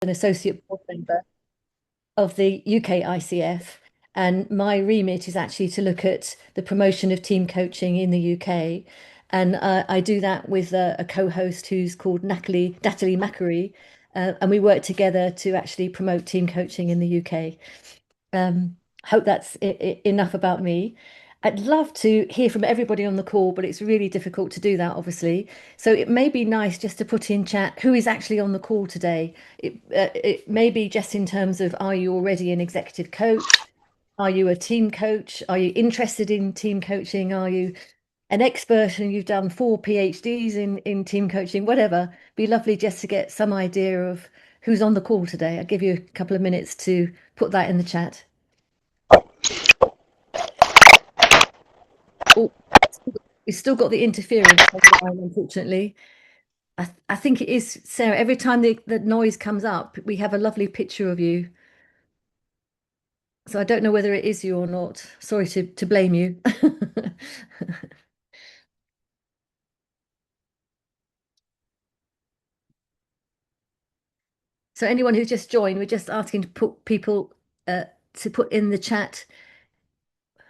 an associate board member of the UK ICF, and my remit is actually to look at the promotion of team coaching in the UK. And I do that with a co-host who's called Natalie Mackery, and we work together to actually promote team coaching in the UK. Um, hope that's enough about me. I'd love to hear from everybody on the call, but it's really difficult to do that, obviously. So it may be nice just to put in chat who is actually on the call today. It may be just in terms of, are you already an executive coach? Are you a team coach? Are you interested in team coaching? Are you an expert and you've done 4 PhDs in team coaching? Whatever. Be lovely just to get some idea of who's on the call today. I'll give you a couple of minutes to put that in the chat. Oh, we've still got the interference on the line, unfortunately. I think it is, Sarah. Every time the noise comes up, we have a lovely picture of you. So I don't know whether it is you or not. Sorry to blame you. So anyone who's just joined, we're just asking to put people to put in the chat,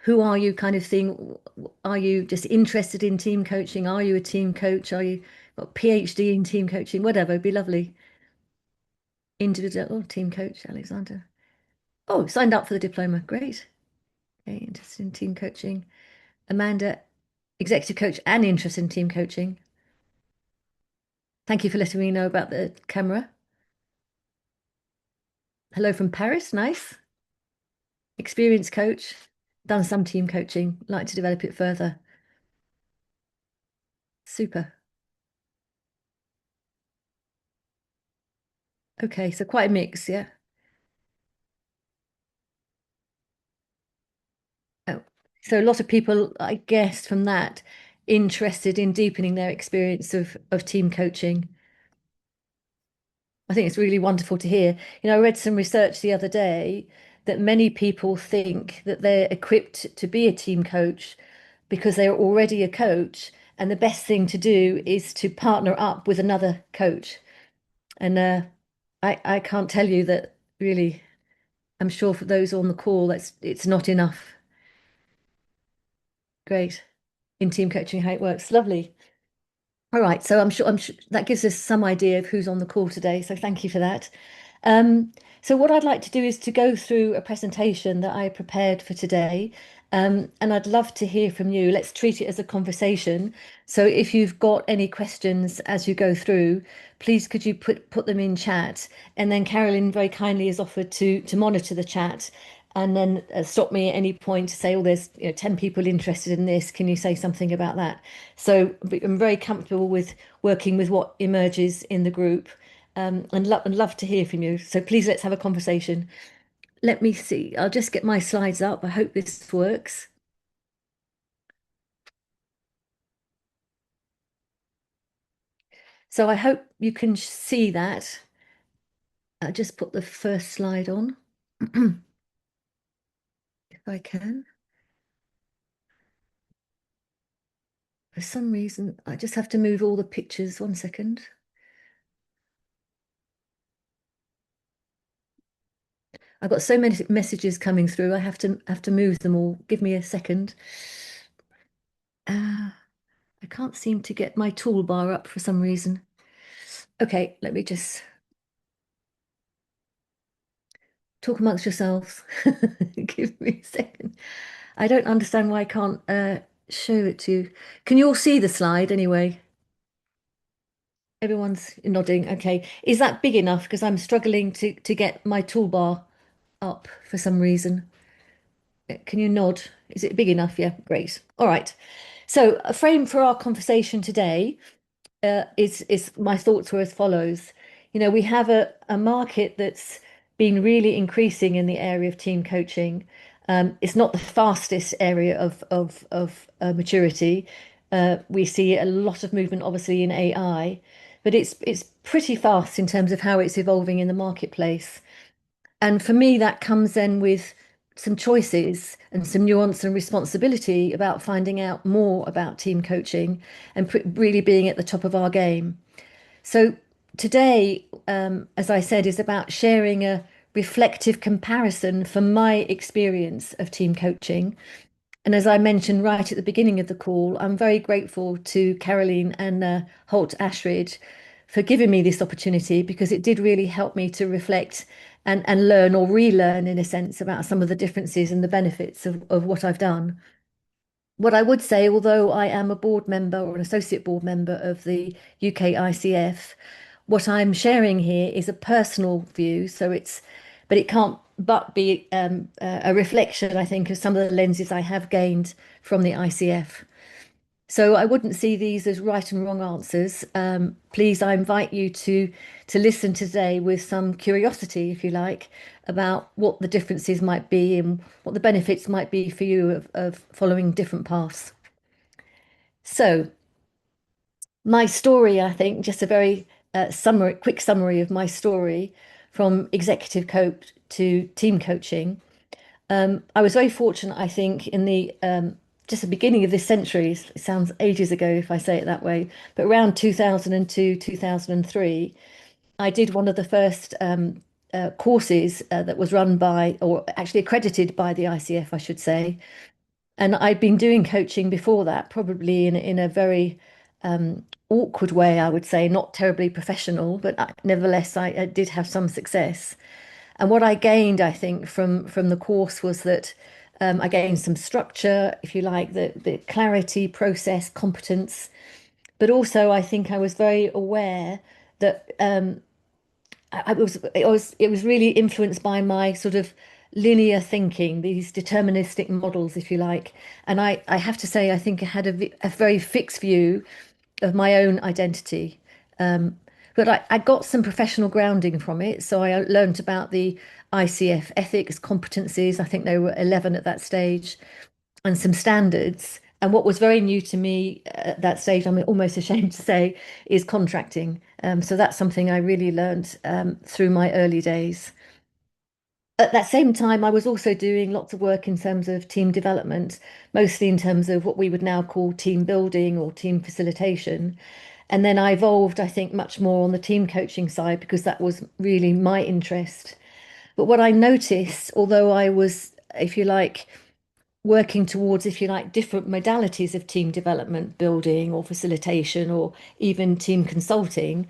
who are you kind of thing. Are you just interested in team coaching? Are you a team coach? Are you got a PhD in team coaching? Whatever, it'd be lovely. Individual team coach, Alexander. Oh, signed up for the diploma. Great. Okay, interested in team coaching. Amanda, executive coach and interested in team coaching. Thank you for letting me know about the camera. Hello from Paris. Nice. Experienced coach. Done some team coaching. Like to develop it further. Super. Okay, so quite a mix, yeah. Oh, so a lot of people, I guess, from that interested in deepening their experience of team coaching. I think it's really wonderful to hear. I read some research the other day that many people think that they're equipped to be a team coach because they're already a coach, and the best thing to do is to partner up with another coach. And I can't tell you that really. I'm sure for those on the call, it's not enough. Great. In team coaching, how it works. Lovely. All right, so I'm sure that gives us some idea of who's on the call today. So thank you for that. Um, so what I'd like to do is to go through a presentation that I prepared for today, and I'd love to hear from you. Let's treat it as a conversation. So if you've got any questions as you go through, please could you put them in chat, and then Carolyn very kindly has offered to monitor the chat. And then stop me at any point to say, oh, there's 10 people interested in this. Can you say something about that? So I'm very comfortable with working with what emerges in the group, and love to hear from you. So please let's have a conversation. Let me see. I'll just get my slides up. I hope this works. So I hope you can see that. I'll just put the first slide on if I can. For some reason, I just have to move all the pictures. 1 second. I've got so many messages coming through. I have to move them all. Give me a second. I can't seem to get my toolbar up for some reason. Okay, let me just talk amongst yourselves. Give me a second. I don't understand why I can't show it to you. Can you all see the slide anyway? Everyone's nodding. Okay. Is that big enough? Because I'm struggling to get my toolbar up for some reason. Can you nod? Is it big enough? Yeah, great. All right. So a frame for our conversation today is my thoughts were as follows. We have a market that's been really increasing in the area of team coaching. It's not the fastest area of maturity. We see a lot of movement, obviously, in AI, but it's pretty fast in terms of how it's evolving in the marketplace. And for me, that comes then with some choices and some nuance and responsibility about finding out more about team coaching and really being at the top of our game. So today, as I said, is about sharing a reflective comparison from my experience of team coaching. And as I mentioned right at the beginning of the call, I'm very grateful to Caroline and Holt Ashridge for giving me this opportunity because it did really help me to reflect and learn or relearn, in a sense, about some of the differences and the benefits of what I've done. What I would say, although I am a board member or an associate board member of the UK ICF, what I'm sharing here is a personal view. But it can't but be a reflection, I think, of some of the lenses I have gained from the ICF. So I wouldn't see these as right and wrong answers. Please, I invite you to listen today with some curiosity, if you like, about what the differences might be and what the benefits might be for you of following different paths. So my story, I think, just a very quick summary of my story from executive coach to team coaching. I was very fortunate, I think, in the just the beginning of this century. It sounds ages ago if I say it that way, but around 2002, 2003, I did one of the first courses that was run by, or actually accredited by the ICF, I should say. And I'd been doing coaching before that, probably in a very awkward way, I would say, not terribly professional, but nevertheless, I did have some success. And what I gained, I think, from the course was that I gained some structure, if you like, the clarity, process, competence. But also, I think I was very aware that it was really influenced by my sort of linear thinking, these deterministic models, if you like. And I have to say, I think I had a very fixed view of my own identity. But I got some professional grounding from it. So I learned about the ICF ethics, competencies. I think there were 11 at that stage, and some standards. And what was very new to me at that stage, I'm almost ashamed to say, is contracting. So that's something I really learned through my early days. At that same time, I was also doing lots of work in terms of team development, mostly in terms of what we would now call team building or team facilitation. And then I evolved, I think, much more on the team coaching side because that was really my interest. But what I noticed, although I was, if you like, working towards, if you like, different modalities of team development, building or facilitation or even team consulting,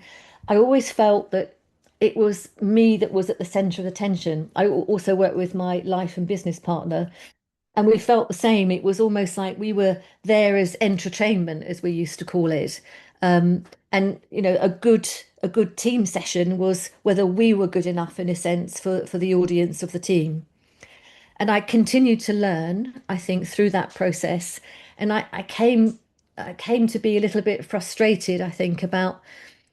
I always felt that it was me that was at the center of attention. I also worked with my life and business partner, and we felt the same. It was almost like we were there as entertainment, as we used to call it. And a good team session was whether we were good enough, in a sense, for the audience of the team. And I continued to learn, I think, through that process. And I came to be a little bit frustrated, I think, about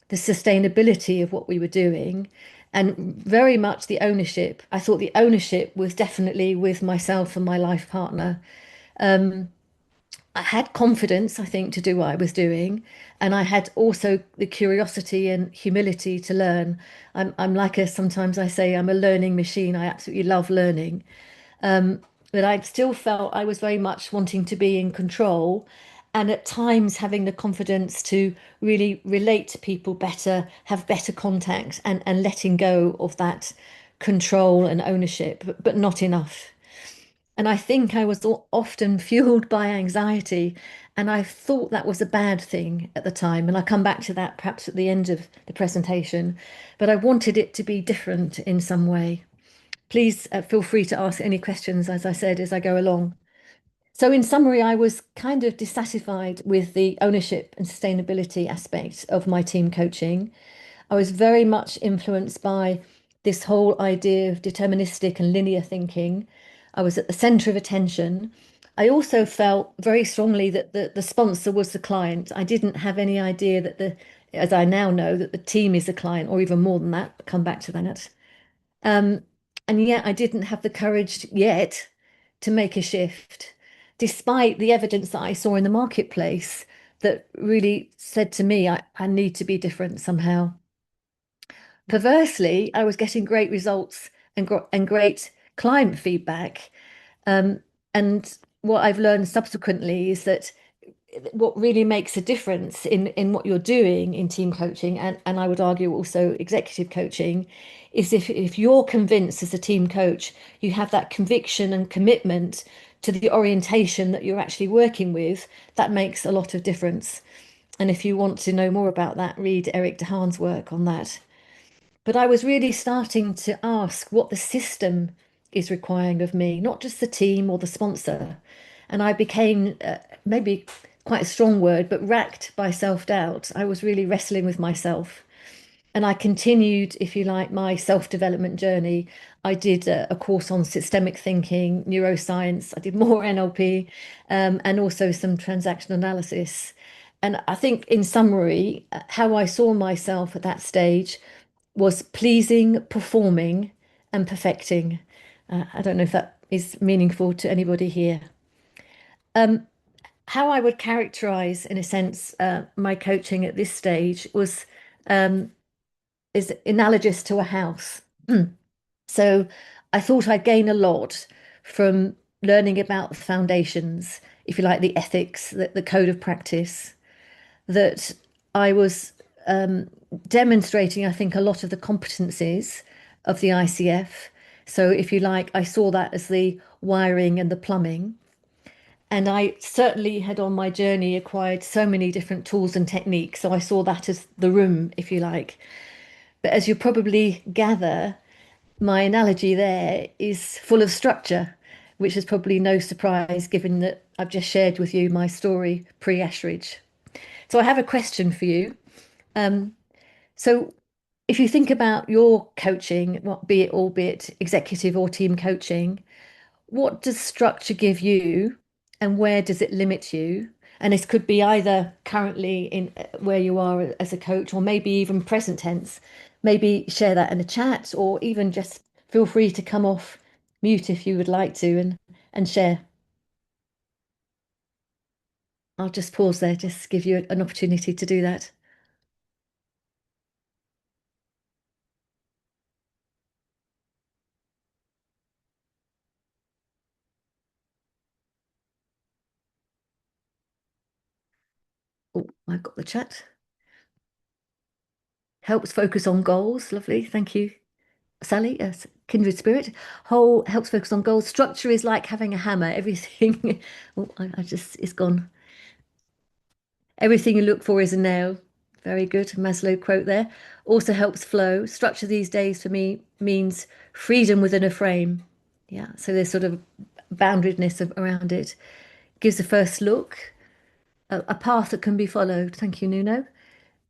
the sustainability of what we were doing and very much the ownership. I thought the ownership was definitely with myself and my life partner. I had confidence, I think, to do what I was doing, and I had also the curiosity and humility to learn. I'm like sometimes I say I'm a learning machine. I absolutely love learning. But I still felt I was very much wanting to be in control and at times having the confidence to really relate to people better, have better contact and letting go of that control and ownership, but not enough. And I think I was often fueled by anxiety, and I thought that was a bad thing at the time. And I'll come back to that perhaps at the end of the presentation, but I wanted it to be different in some way. Please feel free to ask any questions, as I said, as I go along. So, in summary, I was kind of dissatisfied with the ownership and sustainability aspect of my team coaching. I was very much influenced by this whole idea of deterministic and linear thinking. I was at the center of attention. I also felt very strongly that the sponsor was the client. I didn't have any idea that as I now know, that the team is the client, or even more than that. I'll come back to that. Um, and yet I didn't have the courage yet to make a shift, despite the evidence that I saw in the marketplace that really said to me, I need to be different somehow. Perversely, I was getting great results and great client feedback. Um, and what I've learned subsequently is that what really makes a difference in what you're doing in team coaching, and I would argue also executive coaching, is if you're convinced as a team coach, you have that conviction and commitment to the orientation that you're actually working with, that makes a lot of difference. And if you want to know more about that, read Eric DeHaan's work on that. But I was really starting to ask what the system is requiring of me, not just the team or the sponsor. And I became, maybe quite a strong word, but racked by self-doubt. I was really wrestling with myself. And I continued, if you like, my self-development journey. I did a course on systemic thinking, neuroscience. I did more NLP, and also some transaction analysis. And I think, in summary, how I saw myself at that stage was pleasing, performing, and perfecting. I don't know if that is meaningful to anybody here. How I would characterize, in a sense, my coaching at this stage was is analogous to a house. So I thought I'd gain a lot from learning about the foundations, if you like, the ethics, the code of practice, that I was demonstrating, I think, a lot of the competencies of the ICF. So, if you like, I saw that as the wiring and the plumbing. And I certainly had on my journey acquired so many different tools and techniques. So I saw that as the room, if you like. But as you probably gather, my analogy there is full of structure, which is probably no surprise given that I've just shared with you my story pre-Ashridge. So I have a question for you. So if you think about your coaching, what be it albeit executive or team coaching, what does structure give you and where does it limit you? And this could be either currently in where you are as a coach or maybe even present tense. Maybe share that in a chat or even just feel free to come off mute if you would like to and share. I'll just pause there, just give you an opportunity to do that. Oh, I've got the chat. Helps focus on goals. Lovely. Thank you. Sally, yes, kindred spirit. Whole helps focus on goals. Structure is like having a hammer. Everything, oh, I just, it's gone. Everything you look for is a nail. Very good. Maslow quote there. Also helps flow. Structure these days for me means freedom within a frame. Yeah. So there's sort of boundariedness around it. Gives a first look, a path that can be followed. Thank you, Nuno.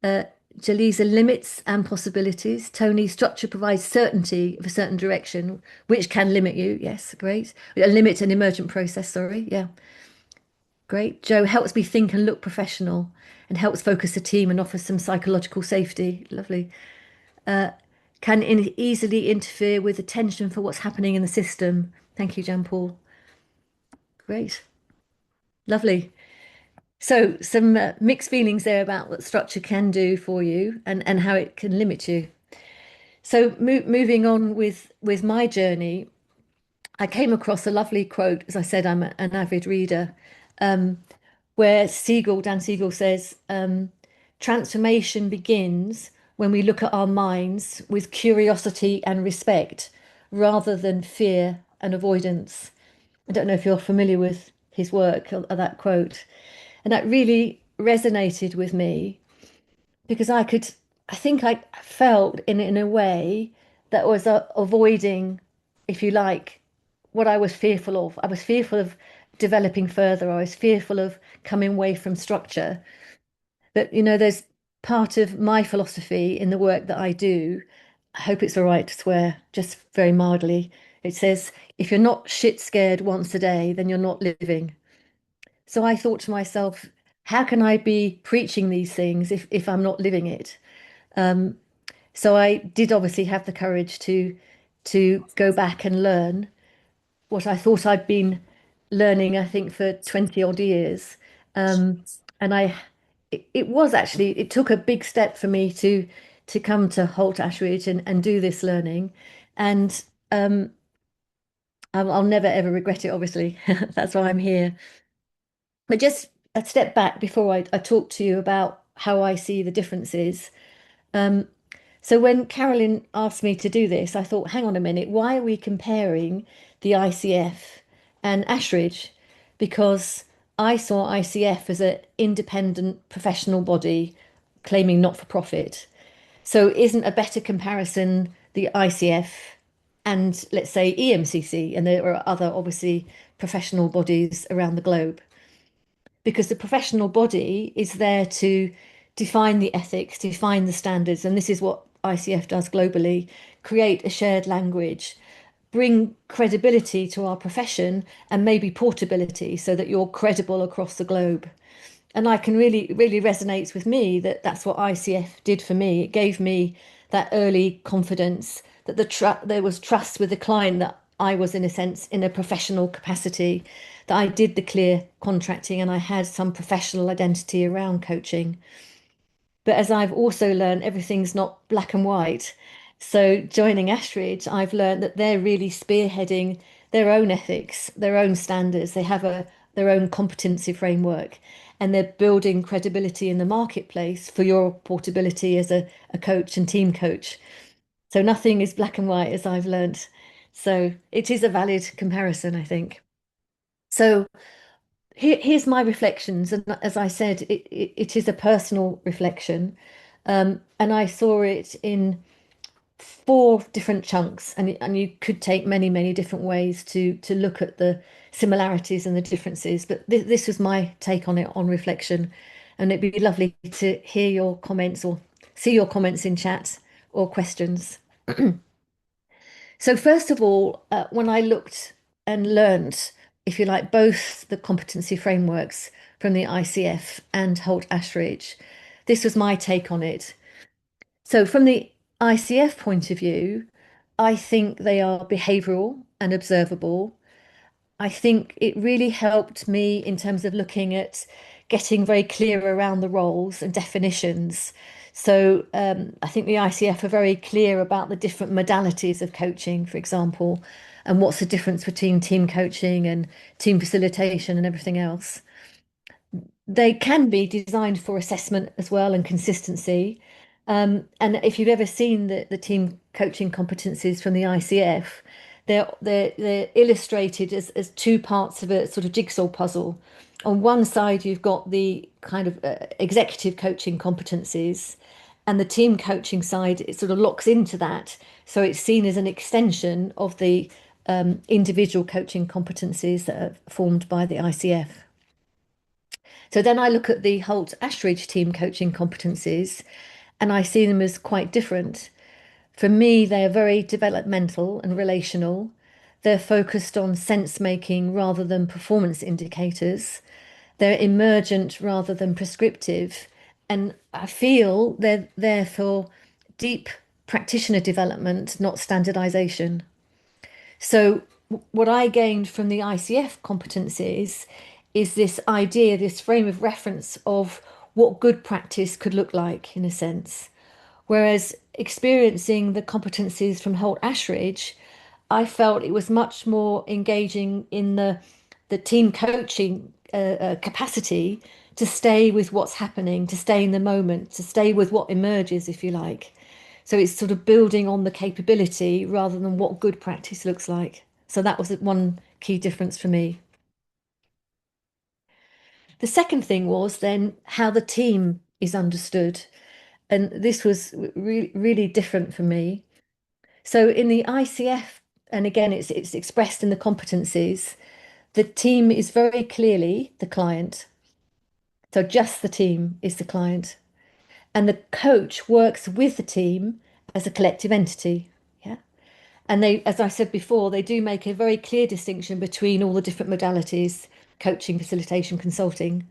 Uh, Jaleesa, limits and possibilities. Tony, structure provides certainty of a certain direction, which can limit you. Yes, great. A limit an emergent process, sorry. Yeah, great. Joe, helps me think and look professional and helps focus the team and offers some psychological safety. Lovely. Can easily interfere with attention for what's happening in the system. Thank you, Jean Paul. Great. Lovely. So, some mixed feelings there about what structure can do for you and how it can limit you. So moving on with my journey, I came across a lovely quote. As I said, I'm an avid reader, where Dan Siegel says, transformation begins when we look at our minds with curiosity and respect rather than fear and avoidance. I don't know if you're familiar with his work or that quote. And that really resonated with me because I think I felt in a way that was avoiding, if you like, what I was fearful of. I was fearful of developing further. I was fearful of coming away from structure. But, there's part of my philosophy in the work that I do. I hope it's all right to swear, just very mildly. It says, if you're not shit scared once a day, then you're not living. So I thought to myself, how can I be preaching these things if I'm not living it? So I did obviously have the courage to go back and learn what I thought I'd been learning, I think, for 20 odd years. And it was actually, it took a big step for me to come to Holt Ashridge and do this learning. And I'll never ever regret it, obviously. That's why I'm here. But just a step back before I talk to you about how I see the differences. Um, so when Carolyn asked me to do this, I thought, hang on a minute, why are we comparing the ICF and Ashridge? Because I saw ICF as an independent professional body claiming not for profit. So isn't a better comparison the ICF and let's say EMCC, and there are other obviously professional bodies around the globe, because the professional body is there to define the ethics, define the standards, and this is what ICF does globally, create a shared language, bring credibility to our profession and maybe portability so that you're credible across the globe. And I can really resonates with me that that's what ICF did for me. It gave me that early confidence that there was trust with the client, that I was in a sense in a professional capacity, that I did the clear contracting and I had some professional identity around coaching. But as I've also learned, everything's not black and white. So joining Ashridge, I've learned that they're really spearheading their own ethics, their own standards. They have their own competency framework, and they're building credibility in the marketplace for your portability as a coach and team coach. So nothing is black and white, as I've learned. So it is a valid comparison, I think. So here's my reflections, and as I said, it is a personal reflection, and I saw it in four different chunks, and you could take many different ways to look at the similarities and the differences. But this was my take on it on reflection, and it'd be lovely to hear your comments or see your comments in chat or questions. So first of all, when I looked and learnt, if you like, both the competency frameworks from the ICF and Holt Ashridge, this was my take on it. So from the ICF point of view, I think they are behavioural and observable. I think it really helped me in terms of looking at getting very clear around the roles and definitions. So I think the ICF are very clear about the different modalities of coaching, for example, and what's the difference between team coaching and team facilitation and everything else. They can be designed for assessment as well and consistency. And if you've ever seen the team coaching competencies from the ICF, they're illustrated as two parts of a sort of jigsaw puzzle. On one side, you've got the kind of executive coaching competencies, and the team coaching side, it sort of locks into that. So it's seen as an extension of the individual coaching competencies that are formed by the ICF. So then I look at the Holt Ashridge team coaching competencies and I see them as quite different. For me, they are very developmental and relational. They're focused on sense making rather than performance indicators. They're emergent rather than prescriptive. And I feel they're there for deep practitioner development, not standardization. So, what I gained from the ICF competencies is this idea, this frame of reference of what good practice could look like, in a sense. Whereas experiencing the competencies from Holt Ashridge, I felt it was much more engaging in the team coaching capacity to stay with what's happening, to stay in the moment, to stay with what emerges, if you like. So it's sort of building on the capability rather than what good practice looks like. So that was one key difference for me. The second thing was then how the team is understood. And this was really different for me. So in the ICF, and again, it's expressed in the competencies, the team is very clearly the client. So just the team is the client. And the coach works with the team as a collective entity. Yeah. And they, as I said before, they do make a very clear distinction between all the different modalities, coaching, facilitation, consulting.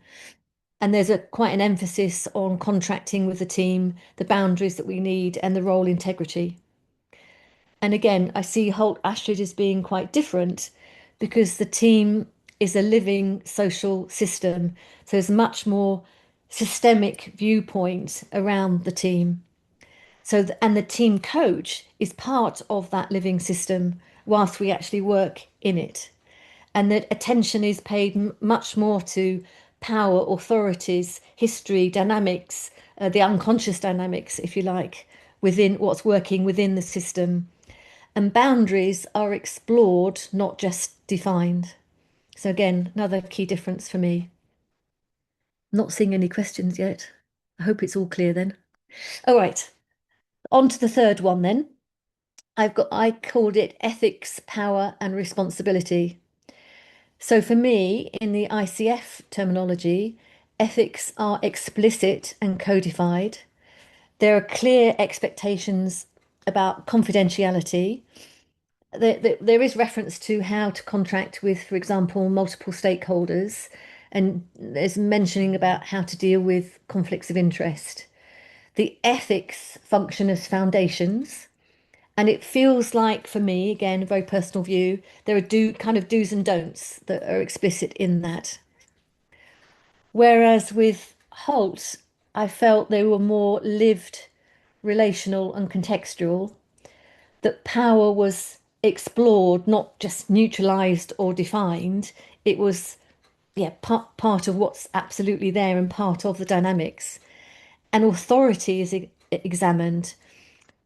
And there's a quite an emphasis on contracting with the team, the boundaries that we need, and the role integrity. And again, I see Holt Ashridge as being quite different because the team is a living social system. So there's much more systemic viewpoint around the team. So, and the team coach is part of that living system whilst we actually work in it. And that attention is paid much more to power, authorities, history, dynamics, the unconscious dynamics, if you like, within what's working within the system. And boundaries are explored, not just defined. So, again, another key difference for me. Not seeing any questions yet. I hope it's all clear then. All right, on to the third one then. I called it ethics, power, and responsibility. So for me, in the ICF terminology, ethics are explicit and codified. There are clear expectations about confidentiality. There is reference to how to contract with, for example, multiple stakeholders, and there's mentioning about how to deal with conflicts of interest. The ethics function as foundations. And it feels like, for me, again, a very personal view, there are kind of do's and don'ts that are explicit in that. Whereas with Holt, I felt they were more lived, relational, and contextual, that power was explored, not just neutralized or defined. It was, yeah, part of what's absolutely there and part of the dynamics. And authority is examined.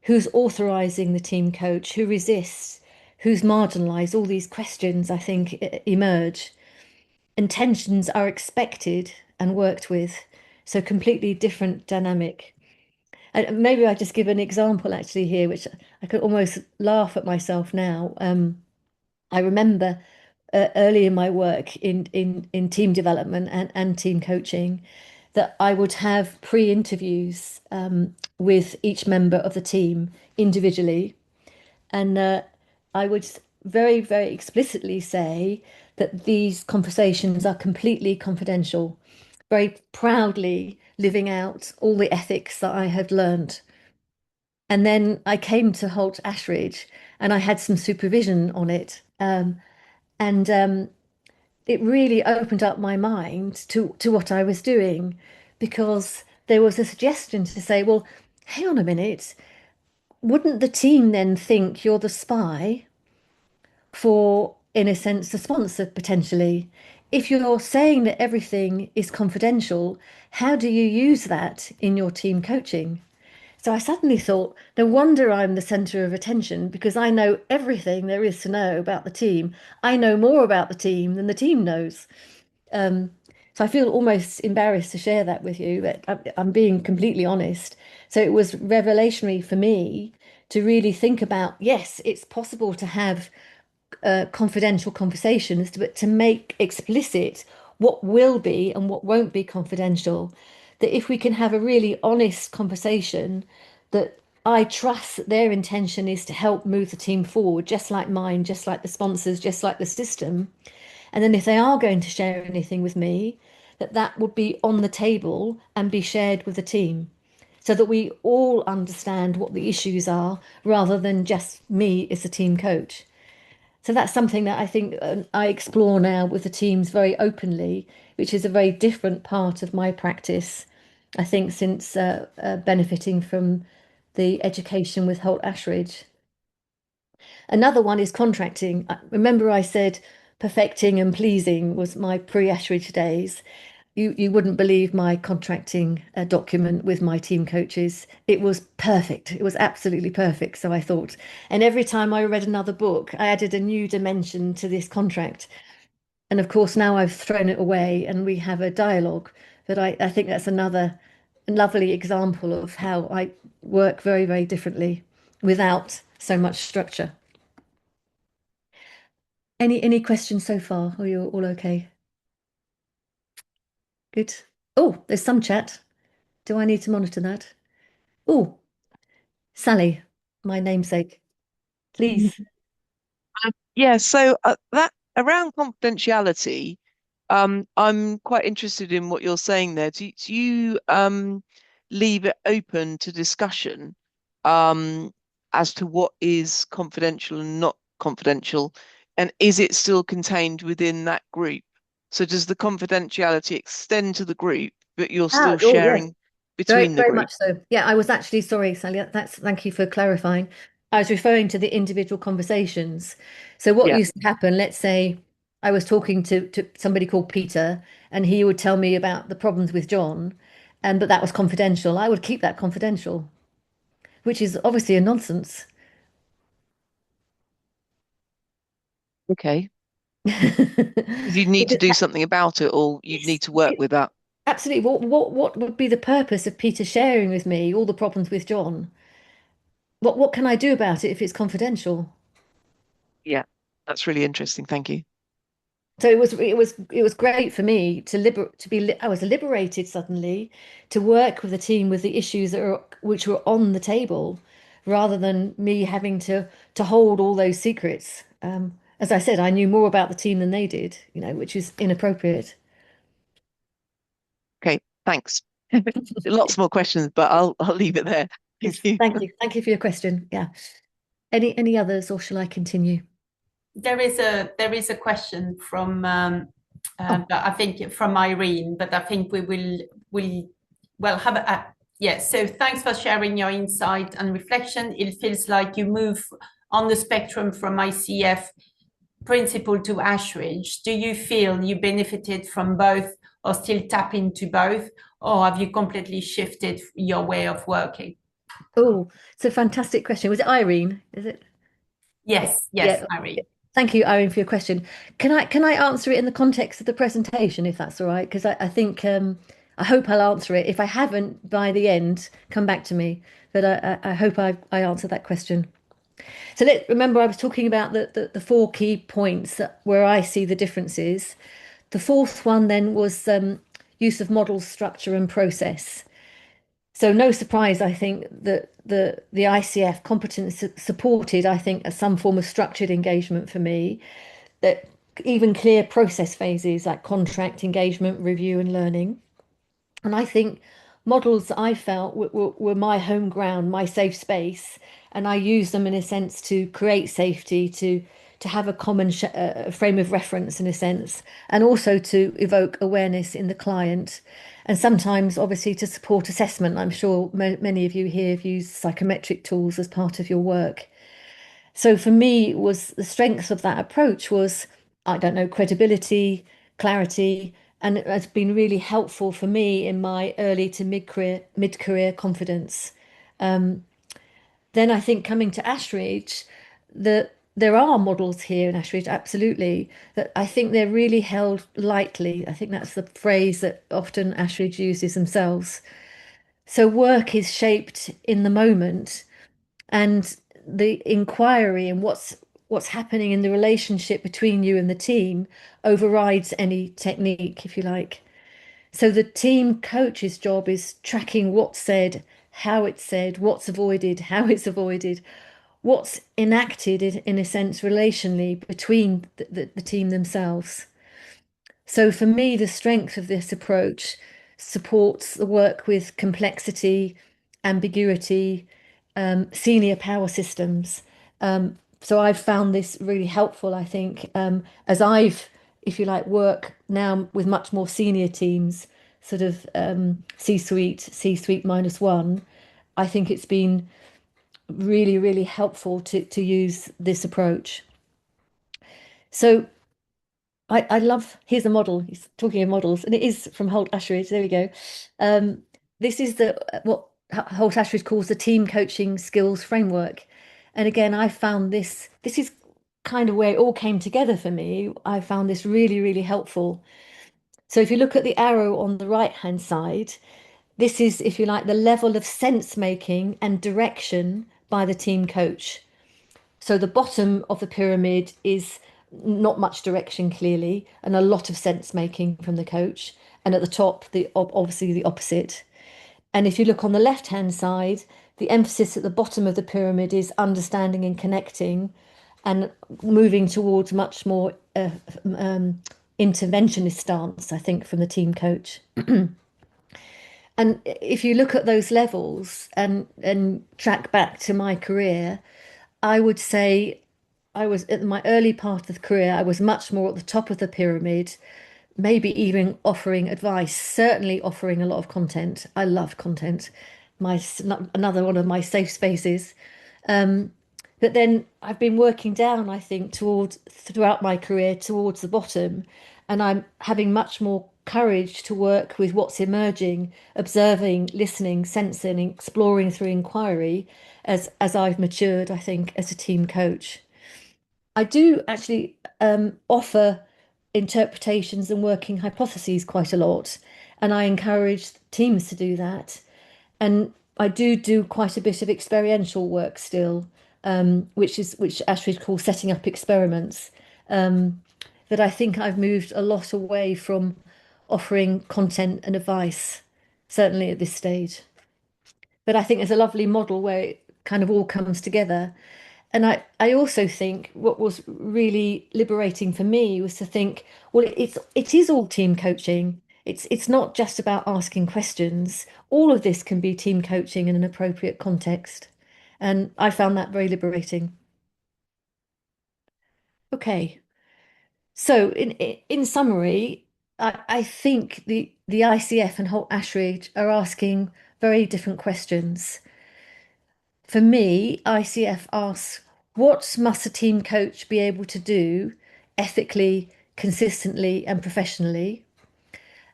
Who's authorizing the team coach? Who resists? Who's marginalized? All these questions, I think, emerge. Intentions are expected and worked with. So completely different dynamic. And maybe I just give an example actually here, which I could almost laugh at myself now. I remember early in my work in team development and team coaching that I would have pre-interviews with each member of the team individually, and I would very, very explicitly say that these conversations are completely confidential, very proudly living out all the ethics that I had learned. And then I came to Holt Ashridge and I had some supervision on it. And it really opened up my mind to what I was doing because there was a suggestion to say, well, hang on a minute, wouldn't the team then think you're the spy for, in a sense, the sponsor potentially? If you're saying that everything is confidential, how do you use that in your team coaching? So I suddenly thought, no wonder I'm the center of attention because I know everything there is to know about the team. I know more about the team than the team knows. Um, so I feel almost embarrassed to share that with you, but I'm being completely honest. So it was revelationary for me to really think about, yes, it's possible to have confidential conversations, but to make explicit what will be and what won't be confidential. That if we can have a really honest conversation, that I trust that their intention is to help move the team forward, just like mine, just like the sponsors, just like the system. And then if they are going to share anything with me, that would be on the table and be shared with the team so that we all understand what the issues are rather than just me as a team coach. So that's something that I think I explore now with the teams very openly, which is a very different part of my practice, I think, since benefiting from the education with Holt Ashridge. Another one is contracting. Remember, I said perfecting and pleasing was my pre-Ashridge days. You wouldn't believe my contracting document with my team coaches. It was perfect. It was absolutely perfect. So I thought, and every time I read another book, I added a new dimension to this contract. And of course, now I've thrown it away and we have a dialogue. But I think that's another lovely example of how I work very, very differently without so much structure. Any questions so far? Or you're all okay? Good. Oh, there's some chat. Do I need to monitor that? Oh, Sally, my namesake, please. Yeah, so that around confidentiality, I'm quite interested in what you're saying there. Do you leave it open to discussion um, as to what is confidential and not confidential? And is it still contained within that group? So does the confidentiality extend to the group, but you're Ah, still oh yes, sharing very, between the very group? much so. Yeah, I was actually sorry, Sally. Thank you for clarifying. I was referring to the individual conversations. So what Yeah. used to happen, let's say. I was talking to somebody called Peter, and he would tell me about the problems with John, and but that was confidential. I would keep that confidential, which is obviously a nonsense. Okay. Because you'd need to Because do something about it, or you'd it's, need to work it, with that. absolutely, what would be the purpose of Peter sharing with me all the problems with John? What can I do about it if it's confidential? Yeah, that's really interesting. Thank you. So it was great for me to I was liberated suddenly to work with a team with the issues which were on the table, rather than me having to hold all those secrets. As I said, I knew more about the team than they did, which is inappropriate. Okay, thanks. Lots more questions, but I'll leave it there. Thank Yes, you. thank you for your question. Yeah. Any others, or shall I continue? There is a question from Oh, but I think from Irene, but I think we will well have a yeah. So thanks for sharing your insight and reflection. It feels like you move on the spectrum from ICF principle to Ashridge. Do you feel you benefited from both, or still tap into both, or have you completely shifted your way of working? oh, it's a fantastic question. Was it Irene? Is it? Yes, yes, Yeah. Irene. Thank you, Irene, for your question. Can I answer it in the context of the presentation, if that's all right? Because I think I hope I'll answer it. If I haven't by the end, come back to me. But I hope I answered that question. So remember, I was talking about the four key points where I see the differences. The fourth one then was use of models, structure, and process. So no surprise, I think that the ICF competence supported, I think, some form of structured engagement for me, that even clear process phases like contract engagement, review, and learning. And I think models I felt were my home ground, my safe space, and I used them in a sense to create safety, to have a common frame of reference in a sense, and also to evoke awareness in the client, and sometimes obviously to support assessment. I'm sure many of you here have used psychometric tools as part of your work. So for me, was the strength of that approach was, I don't know, credibility, clarity, and it has been really helpful for me in my early to mid-career confidence. Then I think coming to Ashridge, there are models here in Ashridge, absolutely, that I think they're really held lightly. I think that's the phrase that often Ashridge uses themselves. So work is shaped in the moment, and the inquiry and what's happening in the relationship between you and the team overrides any technique, if you like. So the team coach's job is tracking what's said, how it's said, what's avoided, how it's avoided, what's enacted in a sense relationally between the team themselves. So for me, the strength of this approach supports the work with complexity, ambiguity, senior power systems. So I've found this really helpful, I think, as I've, if you like, work now with much more senior teams, sort of C-suite minus one. I think it's been really, really helpful to use this approach. So I love, here's a model. He's talking of models, and it is from Holt Ashridge. There we go. Um, this is what Holt Ashridge calls the team coaching skills framework. And again, I found this is kind of where it all came together for me. I found this really, really helpful. So if you look at the arrow on the right-hand side, this is, if you like, the level of sense making and direction by the team coach. So the bottom of the pyramid is not much direction clearly, and a lot of sense making from the coach. And at the top, obviously the opposite. And if you look on the left-hand side, the emphasis at the bottom of the pyramid is understanding and connecting, and moving towards much more interventionist stance, I think, from the team coach. And if you look at those levels and track back to my career, I would say I was at my early part of the career, I was much more at the top of the pyramid, maybe even offering advice, certainly offering a lot of content. I love content. My Another one of my safe spaces. But then I've been working down, I think, towards throughout my career towards the bottom, and I'm having much more courage to work with what's emerging, observing, listening, sensing, exploring through inquiry as I've matured, I think, as a team coach. I do actually offer interpretations and working hypotheses quite a lot, and I encourage teams to do that. And I do quite a bit of experiential work still, which Ashridge calls setting up experiments. Um, but I think I've moved a lot away from offering content and advice, certainly at this stage. But I think there's a lovely model where it kind of all comes together. And I also think what was really liberating for me was to think, well, it is all team coaching. It's not just about asking questions. All of this can be team coaching in an appropriate context. And I found that very liberating. Okay. So in summary, I think the ICF and Holt Ashridge are asking very different questions. For me, ICF asks, what must a team coach be able to do ethically, consistently, and professionally?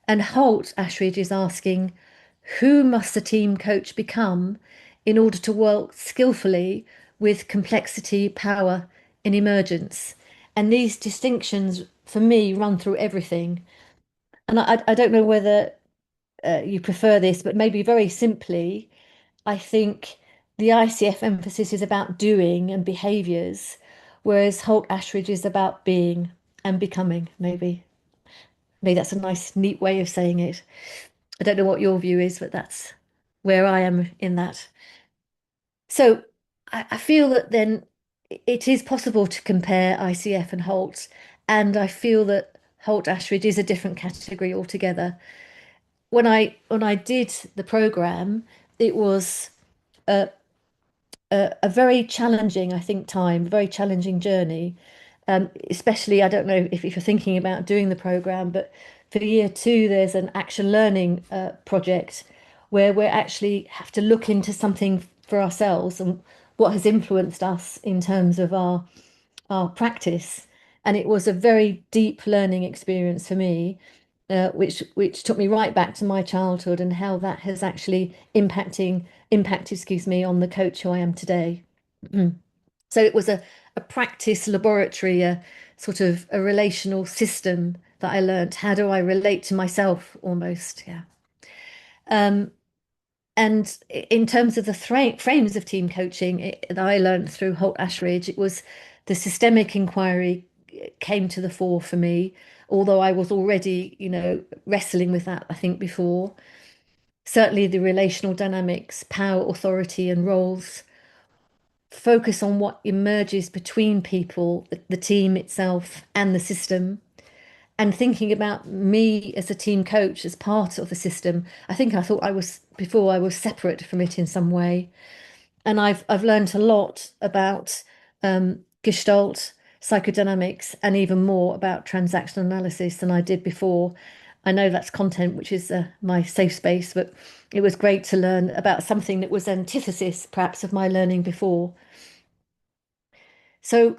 And Holt Ashridge is asking, who must a team coach become in order to work skillfully with complexity, power, and emergence? And these distinctions, for me, run through everything. And I don't know whether you prefer this, but maybe very simply, I think the ICF emphasis is about doing and behaviours, whereas Holt Ashridge is about being and becoming, maybe. Maybe that's a nice, neat way of saying it. I don't know what your view is, but that's where I am in that. So I feel that then it is possible to compare ICF and Holt, and I feel that Holt Ashridge is a different category altogether. When I did the program, it was a very challenging, I think, time, very challenging journey. Especially, I don't know if you're thinking about doing the program, but for year two, there's an action learning project where we actually have to look into something for ourselves and what has influenced us in terms of our practice. And it was a very deep learning experience for me, which took me right back to my childhood and how that has actually impacted, excuse me, on the coach who I am today. So it was a practice laboratory, a sort of a relational system that I learned. How do I relate to myself almost? Yeah. Um, and in terms of the frames of team coaching that I learned through Holt Ashridge, it was the systemic inquiry came to the fore for me, although I was already, wrestling with that, I think, before. Certainly the relational dynamics, power, authority, and roles focus on what emerges between people, the team itself, and the system. And thinking about me as a team coach as part of the system, I thought I was before I was separate from it in some way. And I've learned a lot about Gestalt, psychodynamics, and even more about transactional analysis than I did before. I know that's content, which is my safe space, but it was great to learn about something that was antithesis, perhaps, of my learning before. So,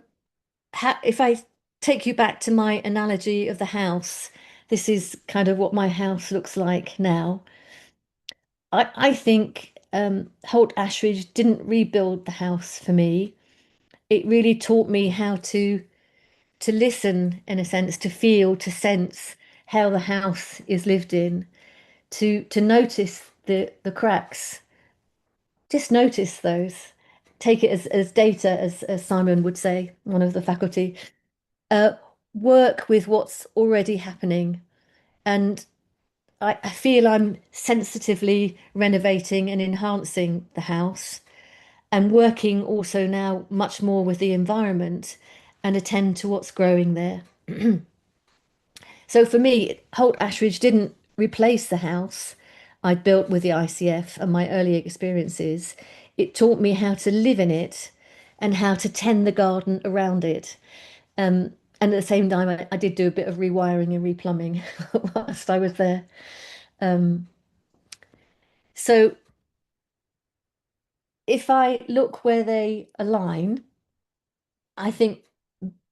if I take you back to my analogy of the house, this is kind of what my house looks like now. I think Holt Ashridge didn't rebuild the house for me. It really taught me how to listen, in a sense, to feel, to sense how the house is lived in, to notice the cracks. Just notice those. Take it as data, as Simon would say, one of the faculty. Uh, Work with what's already happening. And I feel I'm sensitively renovating and enhancing the house and working also now much more with the environment and attend to what's growing there. So for me, Holt Ashridge didn't replace the house I'd built with the ICF and my early experiences. It taught me how to live in it and how to tend the garden around it. And at the same time, I did do a bit of rewiring and replumbing whilst I was there. So if I look where they align, I think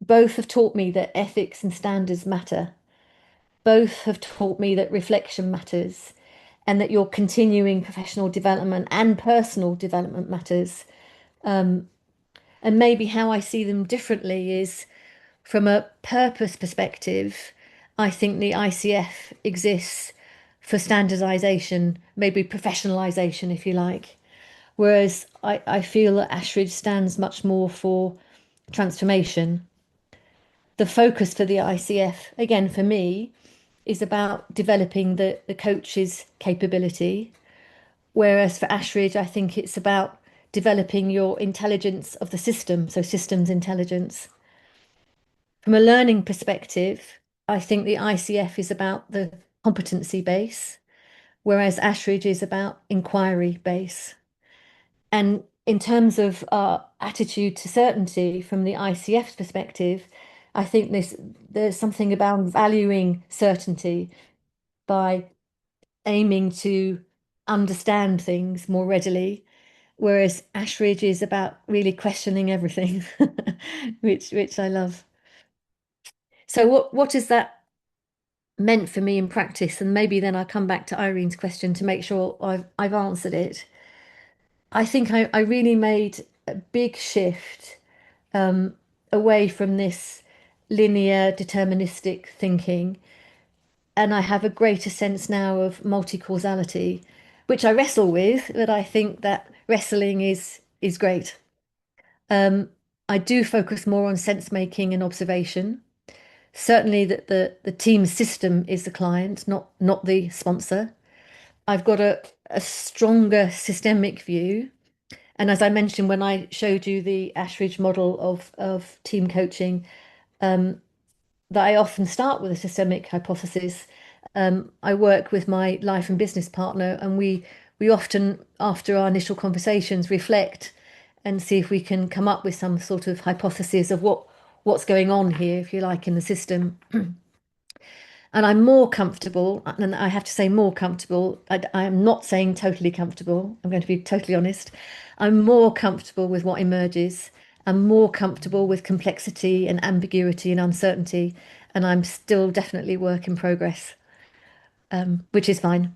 both have taught me that ethics and standards matter. Both have taught me that reflection matters and that your continuing professional development and personal development matters. And maybe how I see them differently is from a purpose perspective, I think the ICF exists for standardization, maybe professionalization, if you like. Whereas I feel that Ashridge stands much more for transformation. The focus for the ICF, again, for me, is about developing the coach's capability. Whereas for Ashridge, I think it's about developing your intelligence of the system, so systems intelligence. From a learning perspective, I think the ICF is about the competency base, whereas Ashridge is about inquiry base. And in terms of our attitude to certainty from the ICF's perspective, I think there's something about valuing certainty by aiming to understand things more readily, whereas Ashridge is about really questioning everything, which I love. So what has that meant for me in practice? And maybe then I'll come back to Irene's question to make sure I've answered it. I think I really made a big shift away from this linear deterministic thinking, and I have a greater sense now of multi-causality, which I wrestle with, but I think that wrestling is great. I do focus more on sense making and observation. Certainly that the team system is the client, not the sponsor. I've got a stronger systemic view. And as I mentioned when I showed you the Ashridge model of team coaching, that I often start with a systemic hypothesis. I work with my life and business partner, and we often, after our initial conversations, reflect and see if we can come up with some sort of hypothesis of what's going on here, if you like, in the system. And I'm more comfortable, and I have to say more comfortable. I am not saying totally comfortable. I'm going to be totally honest. I'm more comfortable with what emerges. I'm more comfortable with complexity and ambiguity and uncertainty. And I'm still definitely work in progress, which is fine.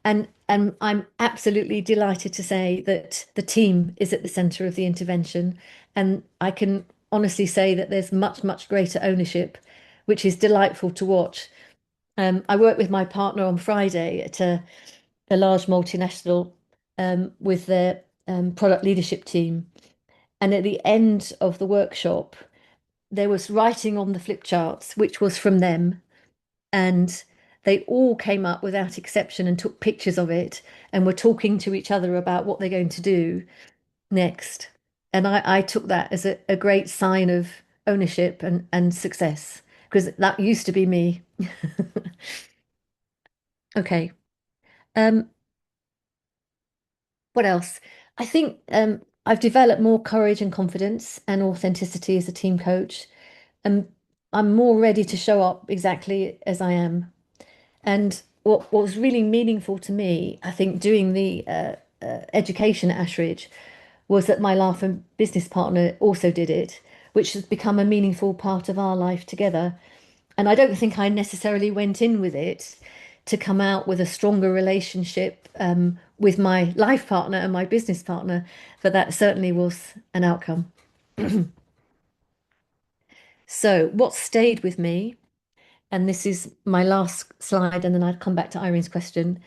And I'm absolutely delighted to say that the team is at the centre of the intervention. And I can honestly say that there's much, much greater ownership, which is delightful to watch. I worked with my partner on Friday at a large multinational with their product leadership team. And at the end of the workshop, there was writing on the flip charts, which was from them. And they all came up without exception and took pictures of it and were talking to each other about what they're going to do next. And I took that as a great sign of ownership and success, because that used to be me. Okay. Um, what else? I think I've developed more courage and confidence and authenticity as a team coach. And I'm more ready to show up exactly as I am. And what was really meaningful to me, I think, doing the education at Ashridge, was that my life and business partner also did it, which has become a meaningful part of our life together. And I don't think I necessarily went in with it to come out with a stronger relationship with my life partner and my business partner, but that certainly was an outcome. So, what stayed with me, and this is my last slide, and then I'd come back to Irene's question.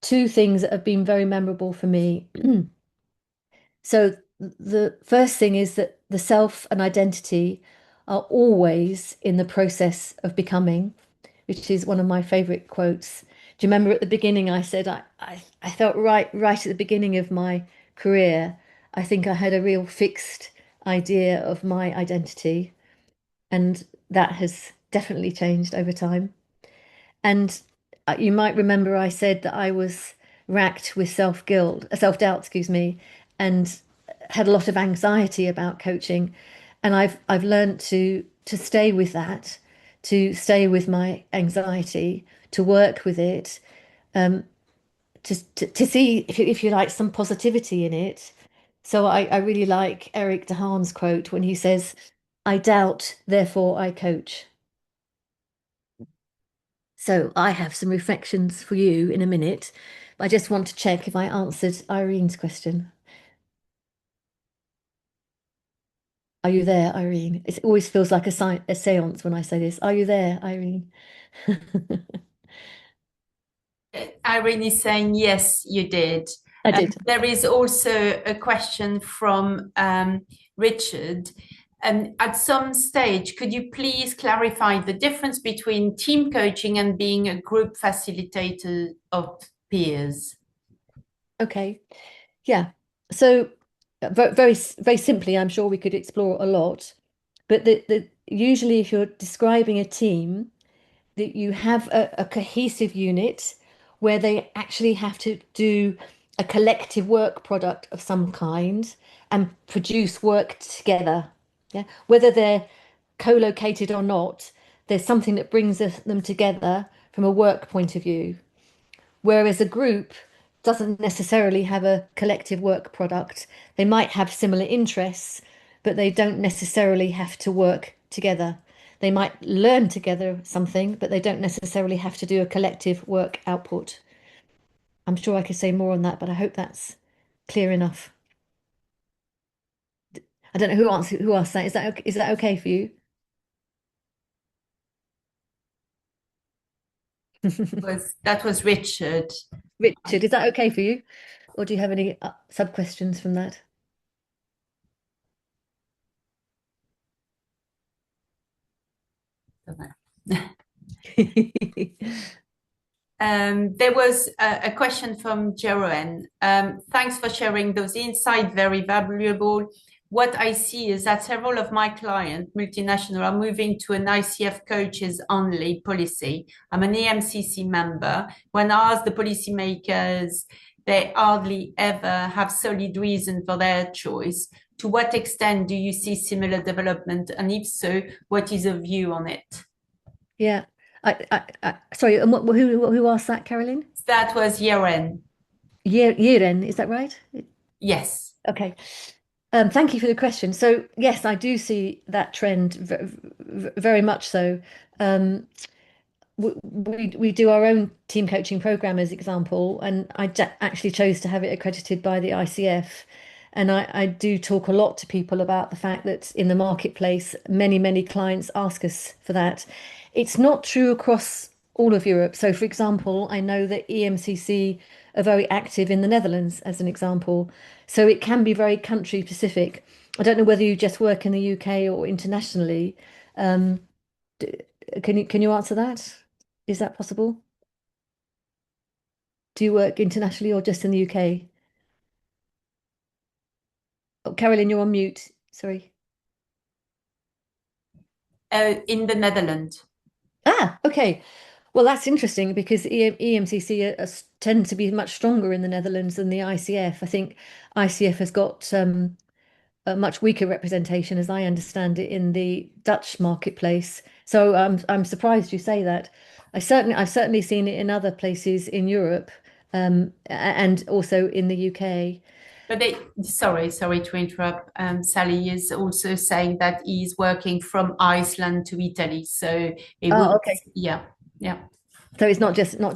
Two things that have been very memorable for me. So, the first thing is that the self and identity are always in the process of becoming, which is one of my favorite quotes. Do you remember at the beginning I said I felt right at the beginning of my career, I think I had a real fixed idea of my identity, and that has definitely changed over time. And you might remember I said that I was racked with self-doubt, excuse me, and had a lot of anxiety about coaching. And I've learned to stay with that, to stay with my anxiety, to work with it, to see, if you like, some positivity in it, So I really like Eric DeHaan's quote when he says, I doubt, therefore I coach. So I have some reflections for you in a minute. I just want to check if I answered Irene's question. Are you there, Irene? It always feels like a seance when I say this. Are you there, Irene? Irene is saying, yes, you did. I did. There is also a question from Richard. And at some stage, could you please clarify the difference between team coaching and being a group facilitator of peers? Okay. Yeah. So very simply, I'm sure we could explore a lot. But usually if you're describing a team, that you have a cohesive unit where they actually have to do a collective work product of some kind and produce work together. Yeah, whether they're co-located or not, there's something that brings them together from a work point of view. Whereas a group doesn't necessarily have a collective work product. They might have similar interests, but they don't necessarily have to work together. They might learn together something, but they don't necessarily have to do a collective work output. I'm sure I could say more on that, but I hope that's clear enough. I don't know who asked that. Is that okay for you? That was Richard. Richard, is that okay for you? Or do you have any sub questions from that? There was a question from Jeroen. Thanks for sharing those insights, very valuable. What I see is that several of my clients, multinational, are moving to an ICF coaches only policy. I'm an EMCC member. When I ask the policymakers, they hardly ever have solid reason for their choice. To what extent do you see similar development? And if so, what is your view on it? Yeah. Sorry, and who asked that, Caroline? That was Jeroen. Yearen, is that right? Yes. Okay. Thank you for the question. So yes, I do see that trend very much so. Um, we do our own team coaching program as example, and actually chose to have it accredited by the ICF. And I do talk a lot to people about the fact that in the marketplace, many clients ask us for that. It's not true across all of Europe. So, for example, I know that EMCC are very active in the Netherlands, as an example. So it can be very country specific. I don't know whether you just work in the UK or internationally. Um, can you answer that? Is that possible? Do you work internationally or just in the UK? Oh, Carolyn, you're on mute. Sorry. In the Netherlands. Ah, okay. Well, that's interesting because EMCC tend to be much stronger in the Netherlands than the ICF. I think ICF has got a much weaker representation, as I understand it, in the Dutch marketplace. So I'm surprised you say that. I've certainly seen it in other places in Europe, and also in the UK. But sorry to interrupt. Sally is also saying that he's working from Iceland to Italy. So it would, Oh, okay. yeah, yeah, So it's not just the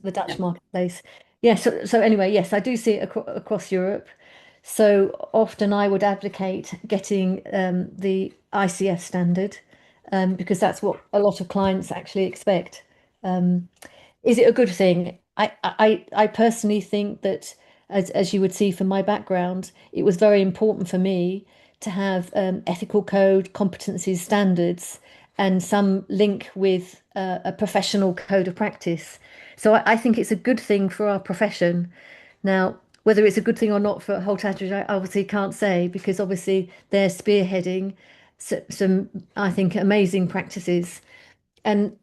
yeah. Dutch marketplace. Yeah, so anyway, yes, I do see it across Europe. So often I would advocate getting the ICF standard because that's what a lot of clients actually expect. Um, is it a good thing? I personally think that, as you would see from my background, it was very important for me to have ethical code, competencies, standards, and some link with a professional code of practice. So I think it's a good thing for our profession. Now, whether it's a good thing or not for Holt Ashridge, I obviously can't say because obviously they're spearheading some, I think, amazing practices. And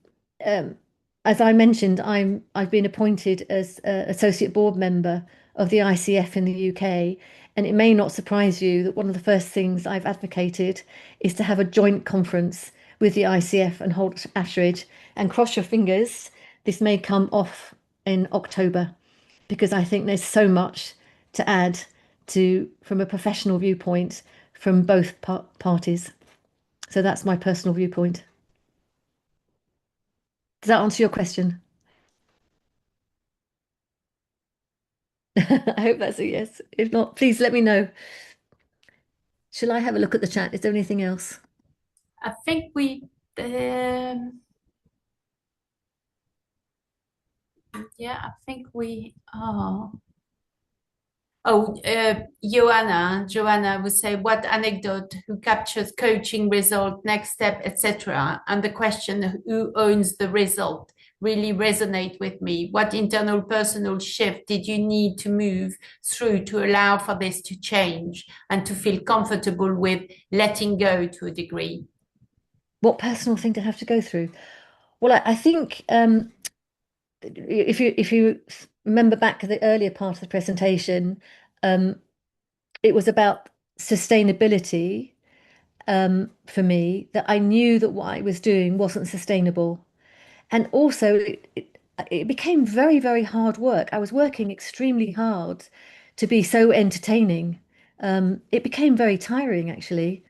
um, as I mentioned, I've been appointed as associate board member of the ICF in the UK, and it may not surprise you that one of the first things I've advocated is to have a joint conference with the ICF and Holt Ashridge, and cross your fingers, this may come off in October because I think there's so much to add from a professional viewpoint from both parties. So that's my personal viewpoint. Does that answer your question? I hope that's a yes. If not, please let me know. Shall I have a look at the chat? Is there anything else? I think yeah, I think we are. Oh, Joanna would say, what anecdote, who captures coaching result, next step, etc. And the question, who owns the result, really resonate with me. What internal personal shift did you need to move through to allow for this to change and to feel comfortable with letting go to a degree? What personal thing to have to go through? Well, I think if you remember back to the earlier part of the presentation, um, it was about sustainability for me, that I knew that what I was doing wasn't sustainable. And also, it became very, very hard work. I was working extremely hard to be so entertaining. It became very tiring, actually.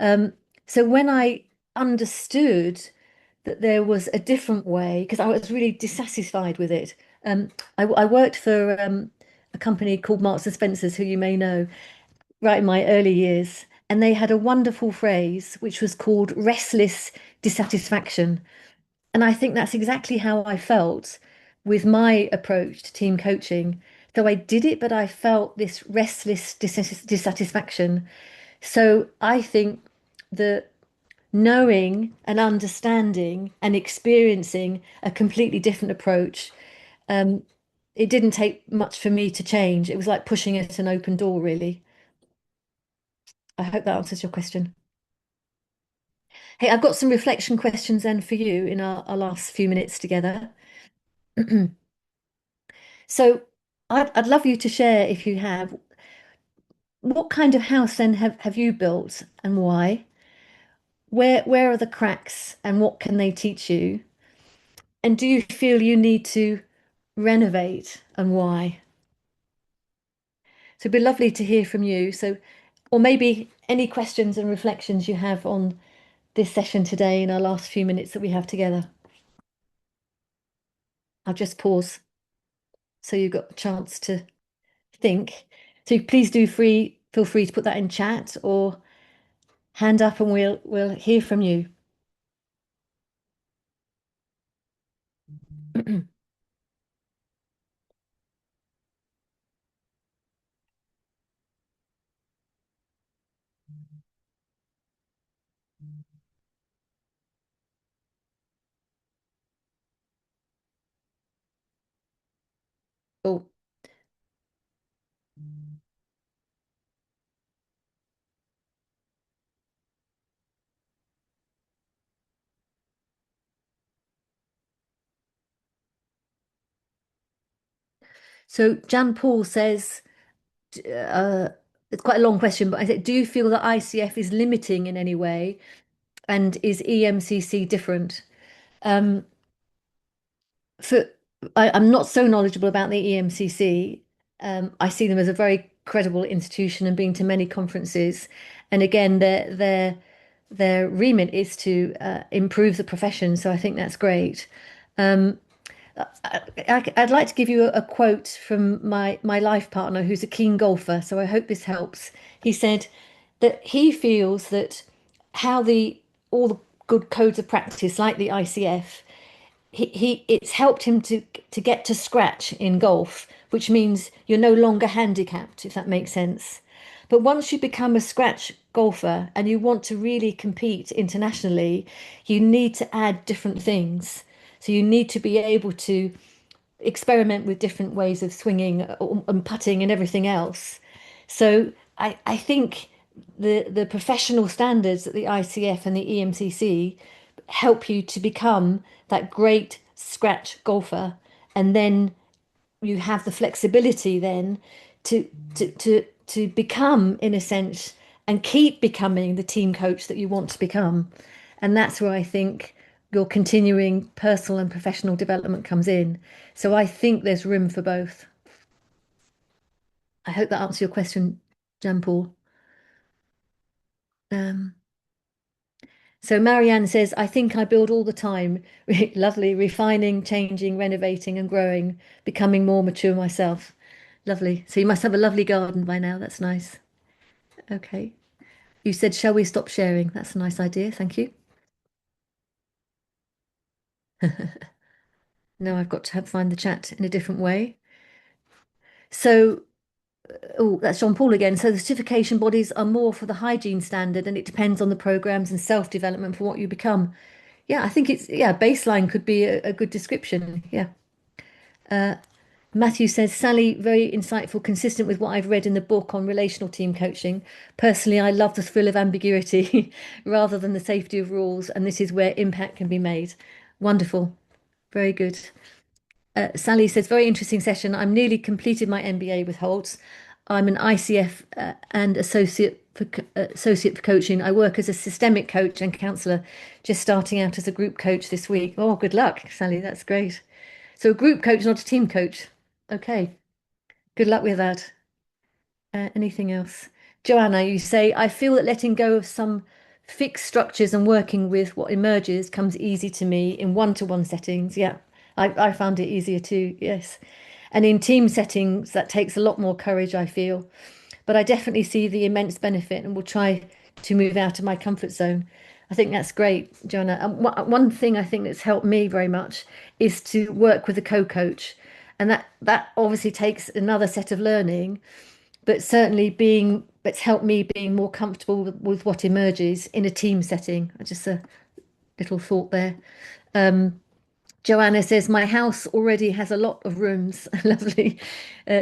Um, so when I understood that there was a different way, because I was really dissatisfied with it. I worked for a company called Marks and Spencer's, who you may know, right in my early years, and they had a wonderful phrase which was called restless dissatisfaction. And I think that's exactly how I felt with my approach to team coaching. So I did it, but I felt this restless dissatisfaction. So I think that knowing and understanding and experiencing a completely different approach, um, it didn't take much for me to change. It was like pushing at an open door, really. I hope that answers your question. Hey, I've got some reflection questions then for you in our last few minutes together. So I'd love you to share, if you have, what kind of house then have you built and why? Where are the cracks and what can they teach you? And do you feel you need to renovate and why? So it'd be lovely to hear from you. So, or maybe any questions and reflections you have on this session today in our last few minutes that we have together. I'll just pause so you've got a chance to think. So please feel free to put that in chat or hand up and we'll hear from you. Oh, so Jan Paul says, it's quite a long question, but I said, do you feel that ICF is limiting in any way? And is EMCC different? Um, for I'm not so knowledgeable about the EMCC. I see them as a very credible institution and been to many conferences. And again, their remit is to improve the profession. So I think that's great. Um, I'd like to give you a quote from my life partner, who's a keen golfer. So I hope this helps. He said that he feels that how the all the good codes of practice, like the ICF, it's helped him to get to scratch in golf, which means you're no longer handicapped, if that makes sense. But once you become a scratch golfer and you want to really compete internationally, you need to add different things. So you need to be able to experiment with different ways of swinging and putting and everything else. So I think the professional standards at the ICF and the EMCC help you to become that great scratch golfer, and then you have the flexibility then to to become, in a sense, and keep becoming the team coach that you want to become. And that's where I think your continuing personal and professional development comes in. So I think there's room for both. I hope that answers your question, Jean Paul. Um, so Marianne says, I think I build all the time. Lovely, refining, changing, renovating, and growing, becoming more mature myself. Lovely. So you must have a lovely garden by now. That's nice. Okay. You said, shall we stop sharing? That's a nice idea. Thank you. Now I've got to find the chat in a different way. So, oh, that's Jean Paul again. So the certification bodies are more for the hygiene standard, and it depends on the programs and self-development for what you become. Yeah, I think it's, yeah, baseline could be a good description. Yeah. Matthew says, Sally, very insightful, consistent with what I've read in the book on relational team coaching. Personally, I love the thrill of ambiguity rather than the safety of rules, and this is where impact can be made. Wonderful. Very good. Sally says, very interesting session. I'm nearly completed my MBA with Holtz. I'm an ICF and associate for coaching. I work as a systemic coach and counsellor, just starting out as a group coach this week. Oh, good luck, Sally. That's great. So a group coach, not a team coach. Okay. Good luck with that. Anything else? Joanna, you say, I feel that letting go of some fixed structures and working with what emerges comes easy to me in one-to-one settings. Yeah, I found it easier too. Yes. And in team settings, that takes a lot more courage, I feel. But I definitely see the immense benefit and will try to move out of my comfort zone. I think that's great, Joanna. And one thing I think that's helped me very much is to work with a co-coach. And that obviously takes another set of learning, but certainly it's helped me being more comfortable with what emerges in a team setting. Just a little thought there. Joanna says, my house already has a lot of rooms. Lovely.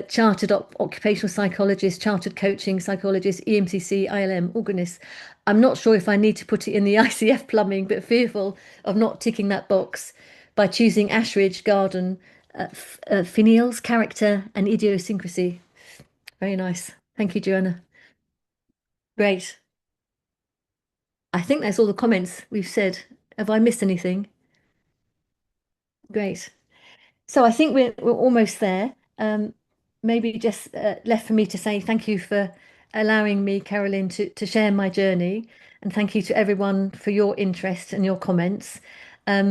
Chartered occupational psychologist, chartered coaching psychologist, EMCC, ILM, organist. I'm not sure if I need to put it in the ICF plumbing, but fearful of not ticking that box by choosing Ashridge, garden, finials, character, and idiosyncrasy. Very nice. Thank you, Joanna. Great. I think that's all the comments we've said. Have I missed anything? Great. So I think we're almost there. Maybe just left for me to say thank you for allowing me, Carolyn, to share my journey. And thank you to everyone for your interest and your comments.